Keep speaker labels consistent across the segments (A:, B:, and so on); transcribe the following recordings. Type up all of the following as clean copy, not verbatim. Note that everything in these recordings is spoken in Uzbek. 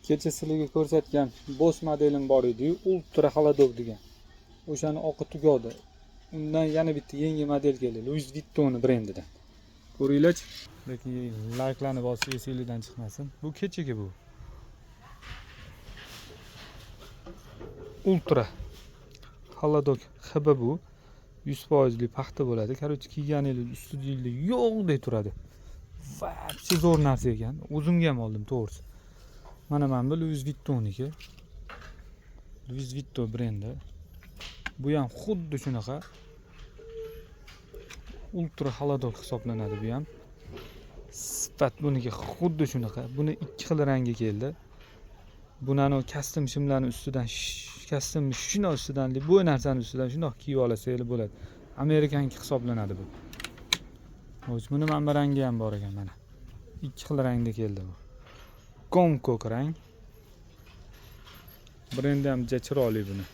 A: kecha sizlarga ko'rsatgan boss modelim bor edi-yu, ultra холодок degan. O'shani oqi tugadi. Undan yana bitta yangi model keldi, Louis Vuitton brendidan. Ko'ringlar-chi. Lekin layklarni bosib esingizdan chiqmasin. Bu kechagi bu. Ultra холодок HB bu. 100% paxta bo'ladi. Короче, kiyganingiz ustida yo'qdek turadi. Vaqti zo'r narsa ekan. O'zimga ham oldim, to'g'risi. Mana bu Louis Vuitton'niki. Louis Vuitton brendi. Bu ham xuddi shunaqa. Ultra холодок hisoblanadi bu ham. Sifat buniki xuddi shunaqa. Buni ikki xil rangi keldi. Buni custom shimlarning ustidan, custom shino ustidan, bu narsaning ustidan shundoq kiyib olasizlar bo'ladi. Amerikanki hisoblanadi bu. Xo'sh, buni mana bu rangi ham bor ekan mana. Ikki xil rangda keldi bu. Ko'k rang. Brendi ham juda chiroyli buni.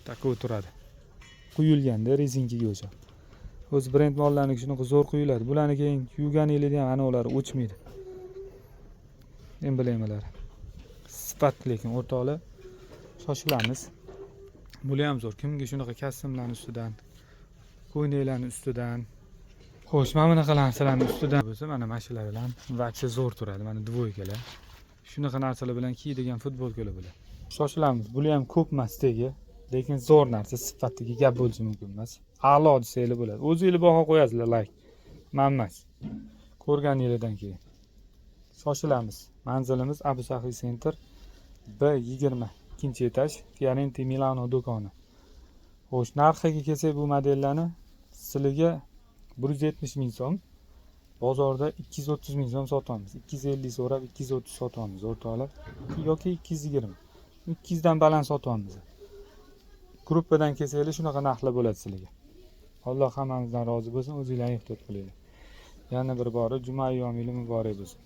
A: Tako turadi. Quyilganda rezinkaga o'xshab. O'z brend mollariga shunaqa zo'r quyiladi. Bularni keyin yuvganingizda ham ana ular o'chmaydi. Emblemalar. Sifat lekin o'rtoqlar shoshilamiz. Buli ham zo'r. Kimga shunaqa kostyumlarning ustidan, ko'ylaklarning ustidan, xo'sh, mana bunaqa narsalarning ustidan bo'lsa, mana shular bilan vaqti zo'r turadi. Mana dvoykalar. Shunaqa narsalar bilan kiyadigan futbolkalar bular. Shoshilamiz. Buli ham ko'p emas tegi, lekin zo'r narsa, sifatiga gap bo'lishi mumkin emas. A'lo desanglar bo'ladi. O'zingizlar baho qo'yasizlar, like. Men emas. Ko'rganingizdan keyin. Shoshilamiz. Manzilimiz Abu Sahiy Center B20, ikkinchi etaj, Fiorenti Milano do'koni. Xo'sh, narxiga kelsak bu modellarni sizlarga 170 ming so'm, bozorda 230 ming so'm sotamiz. 250 so'rab 230 sotamiz o'rtoqlar. Yoki 220. 200 dan baland sotamiz. Gruppadan kelsanglar shunaqa narxlar bo'ladi sizlarga. Alloh hammamizdan rozi bo'lsin, o'zingizlarni ehtiyot qilinglar. Yana bir bora juma ayyomingiz muborak bo'lsin.